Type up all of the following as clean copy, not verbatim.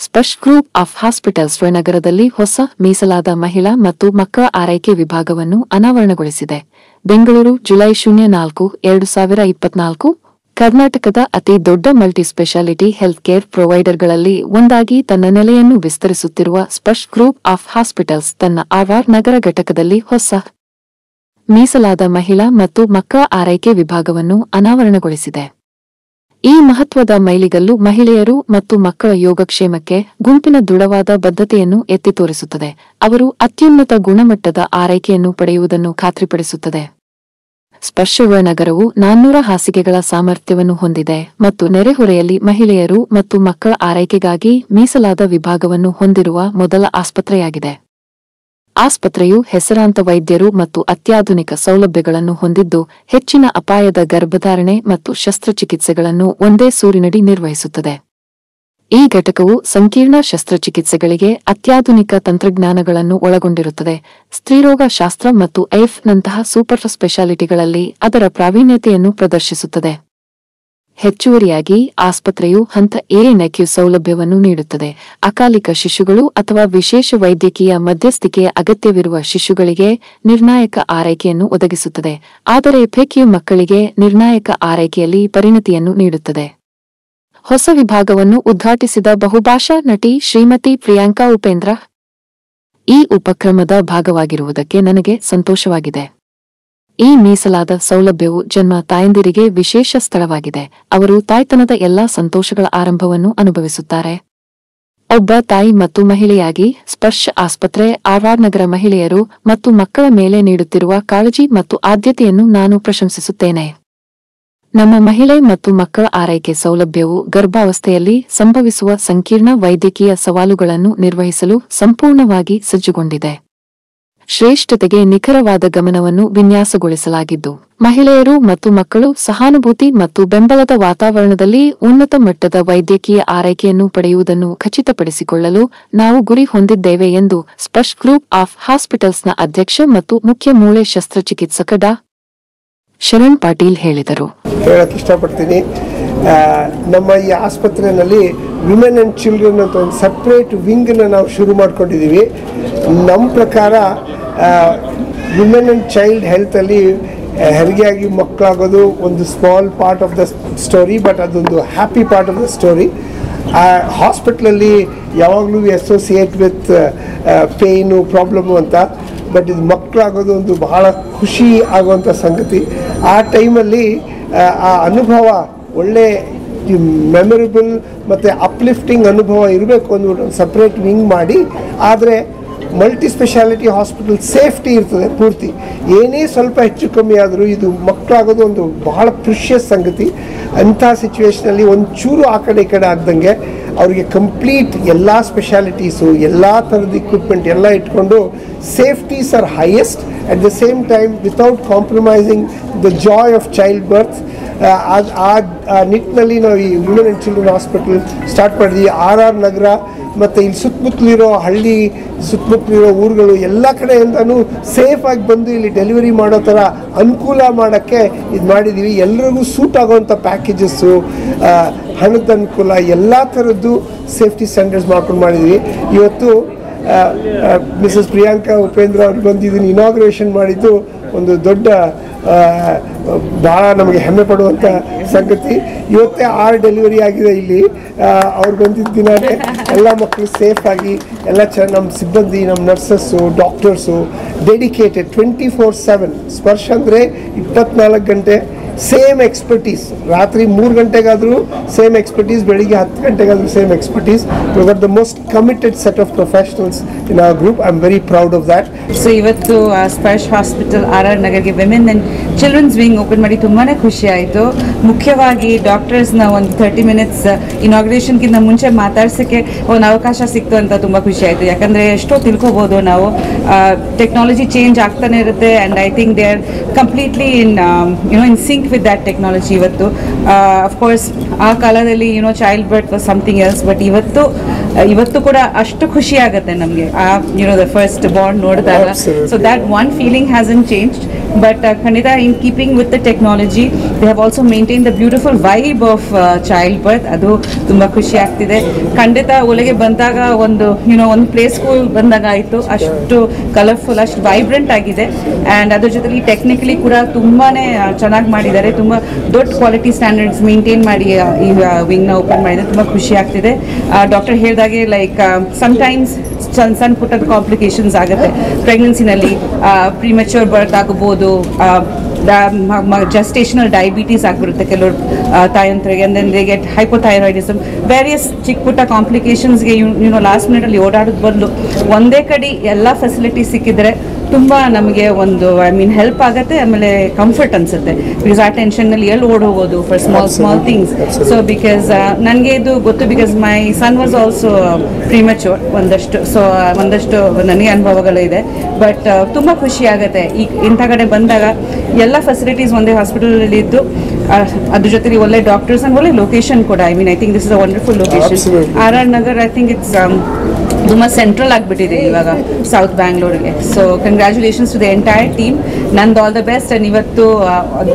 Sparsh group of hospitals ನಗರದಲ್ಲಿ ಹೊಸ ಮೀಸಲಾದ ಮಹಿಳಾ ಮತ್ತು ಮಕ್ಕಳ ಆರೈಕೆ ವಿಭಾಗವನ್ನು ಅನಾವರಣಗೊಳಿಸಿದೆ. ಬೆಂಗಳೂರು, ಜುಲೈ 04/2024. ಕರ್ನಾಟಕದ ಅತಿ ದೊಡ್ಡ ಮಲ್ಟಿ ಸ್ಪೆಷಾಲಿಟಿ ಹೆಲ್ತ್ ಕೇರ್ ಪ್ರೊವೈಡರ್ಗಳಲ್ಲಿ ಒಂದಾಗಿ ತನ್ನ ನೆಲೆಯನ್ನು ವಿಸ್ತರಿಸುತ್ತಿರುವ ಸ್ಪರ್ಶ್ ಗ್ರೂಪ್ ಆಫ್ ಹಾಸ್ಪಿಟಲ್ಸ್ ತನ್ನ ಆರ್ಆರ್ ನಗರ ಘಟಕದಲ್ಲಿ ಹೊಸ ಮೀಸಲಾದ ಮಹಿಳಾ ಮತ್ತು ಮಕ್ಕಳ ಆರೈಕೆ ವಿಭಾಗವನ್ನು ಅನಾವರಣಗೊಳಿಸಿದೆ. ಈ ಮಹತ್ವದ ಮೈಲಿಗಲ್ಲು ಮಹಿಳೆಯರು ಮತ್ತು ಮಕ್ಕಳ ಯೋಗಕ್ಷೇಮಕ್ಕೆ ಗುಂಪಿನ ದೃಢವಾದ ಬದ್ಧತೆಯನ್ನು ಎತ್ತಿ ತೋರಿಸುತ್ತದೆ. ಅವರು ಅತ್ಯುನ್ನತ ಗುಣಮಟ್ಟದ ಆರೈಕೆಯನ್ನು ಪಡೆಯುವುದನ್ನು ಖಾತ್ರಿಪಡಿಸುತ್ತದೆ. ಸ್ಪರ್ಶ್ ನಗರವು 400 ಹಾಸಿಗೆಗಳ ಸಾಮರ್ಥ್ಯವನ್ನು ಹೊಂದಿದೆ ಮತ್ತು ನೆರೆಹೊರೆಯಲ್ಲಿ ಮಹಿಳೆಯರು ಮತ್ತು ಮಕ್ಕಳ ಆರೈಕೆಗಾಗಿ ಮೀಸಲಾದ ವಿಭಾಗವನ್ನು ಹೊಂದಿರುವ ಮೊದಲ ಆಸ್ಪತ್ರೆಯಾಗಿದೆ. ಆಸ್ಪತ್ರೆಯು ಹೆಸರಾಂತ ವೈದ್ಯರು ಮತ್ತು ಅತ್ಯಾಧುನಿಕ ಸೌಲಭ್ಯಗಳನ್ನು ಹೊಂದಿದ್ದು, ಹೆಚ್ಚಿನ ಅಪಾಯದ ಗರ್ಭಧಾರಣೆ ಮತ್ತು ಶಸ್ತ್ರಚಿಕಿತ್ಸೆಗಳನ್ನು ಒಂದೇ ಸೂರಿನಡಿ ನಿರ್ವಹಿಸುತ್ತದೆ. ಈ ಘಟಕವು ಸಂಕೀರ್ಣ ಶಸ್ತ್ರಚಿಕಿತ್ಸೆಗಳಿಗೆ ಅತ್ಯಾಧುನಿಕ ತಂತ್ರಜ್ಞಾನಗಳನ್ನು ಒಳಗೊಂಡಿರುತ್ತದೆ. ಸ್ತ್ರೀರೋಗ ಶಾಸ್ತ್ರ ಮತ್ತು ನಂತಹ ಸೂಪರ್ ಸ್ಪೆಷಾಲಿಟಿಗಳಲ್ಲಿ ಅದರ ಪ್ರಾವೀಣ್ಯತೆಯನ್ನು ಪ್ರದರ್ಶಿಸುತ್ತದೆ. ಹೆಚ್ಚುವರಿಯಾಗಿ, ಆಸ್ಪತ್ರೆಯು ಹಂತ NICU ಸೌಲಭ್ಯವನ್ನು ನೀಡುತ್ತದೆ. ಅಕಾಲಿಕ ಶಿಶುಗಳು ಅಥವಾ ವಿಶೇಷ ವೈದ್ಯಕೀಯ ಮಧ್ಯಸ್ಥಿಕೆಯ ಅಗತ್ಯವಿರುವ ಶಿಶುಗಳಿಗೆ ನಿರ್ಣಾಯಕ ಆರೈಕೆಯನ್ನು ಒದಗಿಸುತ್ತದೆ, ಆದರೆ PICU ಮಕ್ಕಳಿಗೆ ನಿರ್ಣಾಯಕ ಆರೈಕೆಯಲ್ಲಿ ಪರಿಣತಿಯನ್ನು ನೀಡುತ್ತದೆ. ಹೊಸ ವಿಭಾಗವನ್ನು ಉದ್ಘಾಟಿಸಿದ ಬಹುಭಾಷಾ ನಟಿ ಶ್ರೀಮತಿ ಪ್ರಿಯಾಂಕಾ ಉಪೇಂದ್ರ, ಈ ಉಪಕ್ರಮದ ಭಾಗವಾಗಿರುವುದಕ್ಕೆ ನನಗೆ ಸಂತೋಷವಾಗಿದೆ. ಈ ಮೀಸಲಾದ ಸೌಲಭ್ಯವು ಜನ್ಮ ತಾಯಂದಿರಿಗೆ ವಿಶೇಷ ಸ್ಥಳವಾಗಿದೆ. ಅವರು ತಾಯ್ತನದ ಎಲ್ಲಾ ಸಂತೋಷಗಳ ಆರಂಭವನ್ನು ಅನುಭವಿಸುತ್ತಾರೆ. ಒಬ್ಬ ತಾಯಿ ಮತ್ತು ಮಹಿಳೆಯಾಗಿ, ಸ್ಪರ್ಶ್ ಆಸ್ಪತ್ರೆ ಆರ್ಆರ್ ನಗರ ಮಹಿಳೆಯರು ಮತ್ತು ಮಕ್ಕಳ ಮೇಲೆ ನೀಡುತ್ತಿರುವ ಕಾಳಜಿ ಮತ್ತು ಆದ್ಯತೆಯನ್ನು ನಾನು ಪ್ರಶಂಸಿಸುತ್ತೇನೆ. ನಮ್ಮ ಮಹಿಳೆ ಮತ್ತು ಮಕ್ಕಳ ಆರೈಕೆ ಸೌಲಭ್ಯವು ಗರ್ಭಾವಸ್ಥೆಯಲ್ಲಿ ಸಂಭವಿಸುವ ಸಂಕೀರ್ಣ ವೈದ್ಯಕೀಯ ಸವಾಲುಗಳನ್ನು ನಿರ್ವಹಿಸಲು ಸಂಪೂರ್ಣವಾಗಿ ಸಜ್ಜುಗೊಂಡಿದೆ. ಶ್ರೇಷ್ಠತೆಗೆ ನಿಖರವಾದ ಗಮನವನ್ನು ವಿನ್ಯಾಸಗೊಳಿಸಲಾಗಿದ್ದು, ಮಹಿಳೆಯರು ಮತ್ತು ಮಕ್ಕಳು ಸಹಾನುಭೂತಿ ಮತ್ತು ಬೆಂಬಲದ ವಾತಾವರಣದಲ್ಲಿ ಉನ್ನತ ಮಟ್ಟದ ವೈದ್ಯಕೀಯ ಆರೈಕೆಯನ್ನು ಪಡೆಯುವುದನ್ನು ಖಚಿತಪಡಿಸಿಕೊಳ್ಳಲು ನಾವು ಗುರಿ ಹೊಂದಿದ್ದೇವೆ ಎಂದು ಸ್ಪರ್ಶ್ ಗ್ರೂಪ್ ಆಫ್ ಹಾಸ್ಪಿಟಲ್ಸ್ನ ಅಧ್ಯಕ್ಷ ಮತ್ತು ಮುಖ್ಯ ಮೂಳೆ ಶಸ್ತ್ರಚಿಕಿತ್ಸಕ ಡಾ. ಶರಣ್ ಪಾಟೀಲ್ ಹೇಳಿದರು. ಹೇಳಕ್ಕೆ ಇಷ್ಟಪಡ್ತೀನಿ, ನಮ್ಮ ಈ ಆಸ್ಪತ್ರೆಯಲ್ಲಿ ವಿಮೆನ್ ಆ್ಯಂಡ್ ಚಿಲ್ಡ್ರನ್ ಅಂತ ಒಂದು ಸಪ್ರೇಟ್ ವಿಂಗನ್ನು ನಾವು ಶುರು ಮಾಡ್ಕೊಂಡಿದ್ದೀವಿ. ನಮ್ಮ ಪ್ರಕಾರ ವಿಮೆನ್ ಆ್ಯಂಡ್ ಚೈಲ್ಡ್ ಹೆಲ್ತಲ್ಲಿ ಹೆರಿಗೆಯಾಗಿ ಮಕ್ಕಳಾಗೋದು ಒಂದು small part of the story, but ಅದೊಂದು happy part of the story. ಹಾಸ್ಪಿಟ್ಲಲ್ಲಿ ಯಾವಾಗಲೂ ಅಸೋಸಿಯೇಟ್ ವಿತ್ ಪೇಯ್ನು ಪ್ರಾಬ್ಲಮ್ಮು ಅಂತ, ಬಟ್ ಇದು ಮಕ್ಕಳಾಗೋದು ಒಂದು ಬಹಳ ಖುಷಿ ಆಗುವಂಥ ಸಂಗತಿ. ಆ ಟೈಮಲ್ಲಿ ಆ ಅನುಭವ ಒಳ್ಳೆ ಮೆಮೊರಬಲ್ ಮತ್ತು ಅಪ್ಲಿಫ್ಟಿಂಗ್ ಅನುಭವ ಇರಬೇಕು ಅಂದ್ಬಿಟ್ಟು ಒಂದು ಸಪ್ರೇಟ್ ವಿಂಗ್ ಮಾಡಿ, ಆದರೆ ಮಲ್ಟಿ ಸ್ಪೆಷಾಲಿಟಿ ಹಾಸ್ಪಿಟಲ್ ಸೇಫ್ಟಿ ಇರ್ತದೆ ಪೂರ್ತಿ. ಏನೇ ಸ್ವಲ್ಪ ಹೆಚ್ಚು ಕಮ್ಮಿ ಆದರೂ ಇದು ಮಕ್ಕಳಾಗೋದು ಒಂದು ಬಹಳ ಪ್ರಿಷಿಯಸ್ ಸಂಗತಿ. ಅಂಥ ಸಿಚುವೇಷನಲ್ಲಿ ಒಂಚೂರು ಆ ಕಡೆ ಈ ಕಡೆ ಆಗ್ದಂಗೆ ಅವರಿಗೆ ಕಂಪ್ಲೀಟ್ ಎಲ್ಲ ಸ್ಪೆಷಾಲಿಟೀಸು, ಎಲ್ಲ ಥರದ ಇಕ್ವಿಪ್ಮೆಂಟ್ ಎಲ್ಲ ಇಟ್ಕೊಂಡು safeties are highest at the same time without compromising the joy of child birth. ಆ ನಿಟ್ಟಿನಲ್ಲಿ ನಾವು ಈ women and children hospital start ಮಾಡಿದ್ವಿ. ಆರ್ಆರ್ ನಗರ ಮತ್ತು ಇಲ್ಲಿ ಸುತ್ತಮುತ್ತಲಿರೋ ಹಳ್ಳಿ, ಸುತ್ತಮುತ್ತಲಿರೋ ಊರುಗಳು ಎಲ್ಲ ಕಡೆಯಿಂದನೂ ಸೇಫಾಗಿ ಬಂದು ಇಲ್ಲಿ ಡೆಲಿವರಿ ಮಾಡೋ ಥರ ಅನುಕೂಲ ಮಾಡೋಕ್ಕೆ ಇದು ಮಾಡಿದ್ದೀವಿ. ಎಲ್ಲರಿಗೂ ಸೂಟ್ ಆಗೋವಂಥ ಪ್ಯಾಕೇಜಸ್ಸು, ಹಣದ ಅನುಕೂಲ, ಎಲ್ಲ ಥರದ್ದು ಸೇಫ್ಟಿ ಸ್ಟ್ಯಾಂಡರ್ಡ್ಸ್ ಮಾಡ್ಕೊಂಡು ಮಾಡಿದ್ವಿ. ಇವತ್ತು ಮಿಸಸ್ ಪ್ರಿಯಾಂಕಾ ಉಪೇಂದ್ರ ಅವರು ಬಂದು ಇದನ್ನು ಇನಾಗ್ರೇಷನ್ ಮಾಡಿದ್ದು ಒಂದು ದೊಡ್ಡ ಭಾಳ ನಮಗೆ ಹೆಮ್ಮೆ ಪಡುವಂಥ ಸಂಗತಿ. ಇವತ್ತೇ 6 ಡೆಲಿವರಿ ಆಗಿದೆ ಇಲ್ಲಿ. ಅವ್ರು ಬಂದಿದ್ದ ದಿನವೇ ಎಲ್ಲ ಮಕ್ಕಳು ಸೇಫಾಗಿ ಎಲ್ಲ ನಮ್ಮ ಸಿಬ್ಬಂದಿ, ನಮ್ಮ ನರ್ಸಸ್ಸು, ಡಾಕ್ಟರ್ಸು ಡೆಡಿಕೇಟೆಡ್ 24/7. ಸ್ಪರ್ಶ್ ಅಂದರೆ 24 ಗಂಟೆ ಸೇಮ್ ಎಕ್ಸ್ಪರ್ಟೀಸ್. ರಾತ್ರಿ 3 ಗಂಟೆಗಾದರೂ ಸೇಮ್ ಎಕ್ಸ್ಪರ್ಟೀಸ್, ಬೆಳಿಗ್ಗೆ 10 ಗಂಟೆಗಾದರೂ same expertise. We are the most committed set of professionals in our group. I am very proud of that. So ಇವತ್ತು ಸ್ಪರ್ಶ್ ಹಾಸ್ಪಿಟಲ್ ಆರ್ಆರ್ ನಗರ್ಗೆ women and children's wing open ಮಾಡಿ ತುಂಬಾ ಖುಷಿ ಆಯಿತು. ಮುಖ್ಯವಾಗಿ ಡಾಕ್ಟರ್ಸ್ನ ಒಂದು 30 ಮಿನಿಟ್ಸ್ ಇನಾಗ್ರೇಷನ್ಗಿಂತ ಮುಂಚೆ ಮಾತಾಡ್ಸೋಕ್ಕೆ ಒಂದು ಅವಕಾಶ ಸಿಕ್ತು ಅಂತ ತುಂಬ ಖುಷಿ ಆಯಿತು. ಯಾಕಂದರೆ ಎಷ್ಟೋ ತಿಳ್ಕೊಬೋದು ನಾವು. ಟೆಕ್ನಾಲಜಿ ಚೇಂಜ್ ಆಗ್ತಾನೆ ಇರುತ್ತೆ, and I think they are completely in sync with that technology ಇವತ್ತು. ಅಫ್ಕೋರ್ಸ್ ಆ ಕಾಲದಲ್ಲಿ child birth was something else, but ಇವತ್ತು ಕೂಡ ಅಷ್ಟು ಖುಷಿ ಆಗುತ್ತೆ ನಮಗೆ ಆ ದ ಫಸ್ಟ್ ಬಾರ್ನ್ ನೋಡಿದಾಗ. So that one feeling hasn't changed. But ಖಂಡಿತ in keeping with the technology they have also maintain the beautiful vibe of child birth. ಅದು ತುಂಬ ಖುಷಿ ಆಗ್ತಿದೆ. ಖಂಡಿತ ಒಳಗೆ ಬಂದಾಗ ಒಂದು ಪ್ಲೇ ಸ್ಕೂಲ್ ಬಂದಾಗ ಆಯಿತು, ಅಷ್ಟು ಕಲರ್ಫುಲ್, ಅಷ್ಟು ವೈಬ್ರೆಂಟ್ ಆಗಿದೆ. ಆ್ಯಂಡ್ ಅದ್ರ ಜೊತೆಲಿ ಟೆಕ್ನಿಕಲಿ ಕೂಡ ತುಂಬಾ ಚೆನ್ನಾಗಿ ಮಾಡಿದ್ದಾರೆ. ತುಂಬ ದೊಡ್ಡ ಕ್ವಾಲಿಟಿ ಸ್ಟ್ಯಾಂಡರ್ಡ್ಸ್ ಮೇಂಟೈನ್ ಮಾಡಿ ಈ ವಿಂಗ್ನ ಓಪನ್ ಮಾಡಿದರೆ ತುಂಬ ಖುಷಿ ಆಗ್ತಿದೆ. ಡಾಕ್ಟರ್ ಹೇಳಿದಾಗೆ ಲೈಕ್ ಸಮ್ಟೈಮ್ಸ್ ಸಣ್ಣ ಪುಟ್ಟದ ಕಾಂಪ್ಲಿಕೇಶನ್ಸ್ ಆಗುತ್ತೆ ಪ್ರೆಗ್ನೆನ್ಸಿನಲ್ಲಿ. ಪ್ರಿಮೆಚ್ಯೂರ್ ಬರ್ತ್ ಆಗಬಹುದು, ಜಸ್ಟೇಷನಲ್ ಡಯಾಬಿಟೀಸ್ ಆಗಿಬಿಡುತ್ತೆ ಕೆಲವರು ತಾಯಂತರಿಗೆ. And then they get hypothyroidism, various ಚಿಕ್ಕ ಪುಟ್ಟ ಕಾಂಪ್ಲಿಕೇಶನ್ಸ್ಗೆ ಲಾಸ್ಟ್ ಮಿನಿಟಲ್ಲಿ ಓಡಾಡೋದು ಬದಲು ಒಂದೇ ಕಡೆ ಎಲ್ಲ ಫೆಸಿಲಿಟಿ ಸಿಕ್ಕಿದ್ರೆ ತುಂಬ ನಮಗೆ ಒಂದು ಹೆಲ್ಪ್ ಆಗುತ್ತೆ. ಆಮೇಲೆ ಕಂಫರ್ಟ್ ಅನಿಸುತ್ತೆ. ಬಿಕಾಸ್ ಆ ಟೆನ್ಷನ್ನಲ್ಲಿ ಎಲ್ಲಿ ಓಡೋಗೋದು for small things. So because ನನಗೆ ಇದು ಗೊತ್ತು, because my son was also premature ಒಂದಷ್ಟು ನನಗೆ ಅನುಭವಗಳಿದೆ. ಬಟ್ ತುಂಬ ಖುಷಿ ಆಗುತ್ತೆ ಇಂಥ ಕಡೆ ಬಂದಾಗ. ಎಲ್ಲ ಫೆಸಿಲಿಟೀಸ್ ಒಂದೇ ಹಾಸ್ಪಿಟಲಲ್ಲಿ ಇದ್ದು, ಅದ್ರ ಜೊತೆಲಿ ಒಳ್ಳೆ ಡಾಕ್ಟರ್ಸ್ ಅಂಡ್ ಒಳ್ಳೆ ಲೊಕೇಶನ್ ಕೂಡ. I think this is a wonderful location. R Nagar I think it's ತುಂಬ ಸೆಂಟ್ರಲ್ ಆಗಿಬಿಟ್ಟಿದೆ ಇವಾಗ ಸೌತ್ ಬ್ಯಾಂಗ್ಳೂರಿಗೆ. So congratulations to the entire team. ನಂದು ಆಲ್ ದ ಬೆಸ್ಟ್. ಆ್ಯಂಡ್ ಇವತ್ತು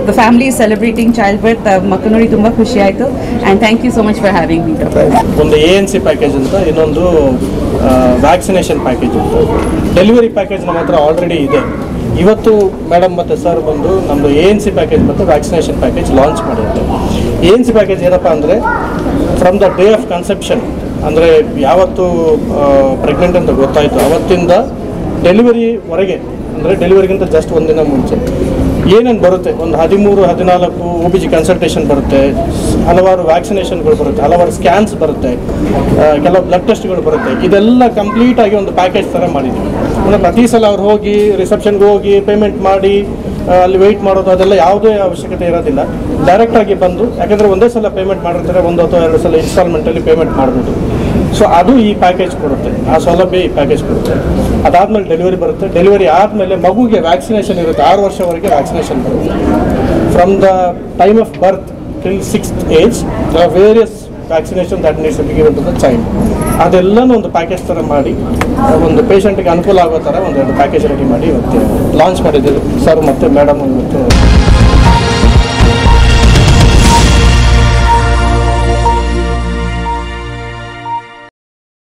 the family celebrating child birth ಮಕ್ಕಳು ನೋಡಿ ತುಂಬ ಖುಷಿ ಆಯಿತು. And thank you so much for having me. ಒಂದು ANC ಪ್ಯಾಕೇಜ್ ಅಂತ, ಇನ್ನೊಂದು ವ್ಯಾಕ್ಸಿನೇಷನ್ ಪ್ಯಾಕೇಜ್ ಅಂತ. ಡೆಲಿವರಿ ಪ್ಯಾಕೇಜ್ ನಮ್ಮ ಹತ್ರ ಆಲ್ರೆಡಿ ಇದೆ. ಇವತ್ತು ಮೇಡಮ್ ಮತ್ತು ಸರ್ ಬಂದು ನಮ್ಮದು ANC ಪ್ಯಾಕೇಜ್ ಮತ್ತು ವ್ಯಾಕ್ಸಿನೇಷನ್ ಪ್ಯಾಕೇಜ್ ಲಾಂಚ್ ಮಾಡಿದ್ದಾರೆ. ANC ಪ್ಯಾಕೇಜ್ ಏನಪ್ಪ ಅಂದರೆ from the day of conception, ಅಂದರೆ ಯಾವತ್ತು ಪ್ರೆಗ್ನೆಂಟ್ ಅಂತ ಗೊತ್ತಾಯಿತು ಅವತ್ತಿಂದ ಡೆಲಿವರಿವರೆಗೆ, ಅಂದರೆ ಡೆಲಿವರಿಗಿಂತ ಜಸ್ಟ್ ಒಂದಿನ ಮುಂಚೆ ಏನೇನು ಬರುತ್ತೆ, ಒಂದು 13-14 OBG ಕನ್ಸಲ್ಟೇಷನ್ ಬರುತ್ತೆ, ಹಲವಾರು ವ್ಯಾಕ್ಸಿನೇಷನ್ಗಳು ಬರುತ್ತೆ, ಹಲವಾರು ಸ್ಕ್ಯಾನ್ಸ್ ಬರುತ್ತೆ, ಕೆಲವು ಬ್ಲಡ್ ಟೆಸ್ಟ್ಗಳು ಬರುತ್ತೆ. ಇದೆಲ್ಲ ಕಂಪ್ಲೀಟಾಗಿ ಒಂದು ಪ್ಯಾಕೇಜ್ ಥರ ಮಾಡಿದ್ದೀವಿ. ಅಂದರೆ ಪ್ರತಿ ಸಲ ಅವ್ರು ಹೋಗಿ ರಿಸೆಪ್ಷನ್ಗೆ ಹೋಗಿ ಪೇಮೆಂಟ್ ಮಾಡಿ ಅಲ್ಲಿ ವೆಯ್ಟ್ ಮಾಡೋದು ಅದೆಲ್ಲ ಯಾವುದೇ ಅವಶ್ಯಕತೆ ಇರೋದಿಲ್ಲ. ಡೈರೆಕ್ಟಾಗಿ ಬಂದು, ಯಾಕಂದರೆ ಒಂದೇ ಸಲ ಪೇಮೆಂಟ್ ಮಾಡಿರ್ತಾರೆ, 1 ಅಥವಾ 2 ಸಲ ಇನ್ಸ್ಟಾಲ್ಮೆಂಟಲ್ಲಿ ಪೇಮೆಂಟ್ ಮಾಡ್ಬೋದು. ಸೊ ಅದು ಈ ಪ್ಯಾಕೇಜ್ ಕೊಡುತ್ತೆ, ಆ ಸೌಲಭ್ಯ ಈ ಪ್ಯಾಕೇಜ್ ಕೊಡುತ್ತೆ. ಅದಾದಮೇಲೆ ಡೆಲಿವರಿ ಬರುತ್ತೆ. ಡೆಲಿವರಿ ಆದಮೇಲೆ ಮಗುಗೆ ವ್ಯಾಕ್ಸಿನೇಷನ್ ಇರುತ್ತೆ, 6 ವರ್ಷವರೆಗೆ ವ್ಯಾಕ್ಸಿನೇಷನ್ ಬರುತ್ತೆ. From the time of birth till 6th age various vaccination that needs to be given to the child. ಅದೆಲ್ಲನೂ ಒಂದು ಪ್ಯಾಕೇಜ್ ಥರ ಮಾಡಿ ಒಂದು ಪೇಷಂಟ್ಗೆ ಅನುಕೂಲ ಆಗೋ ಥರ ಒಂದು ಪ್ಯಾಕೇಜ್ ರೆಡಿ ಮಾಡಿ ಇವತ್ತು ಲಾಂಚ್ ಮಾಡಿದ್ದೀವಿ ಸರ್ ಮತ್ತು ಮೇಡಮ್ ಇವತ್ತು.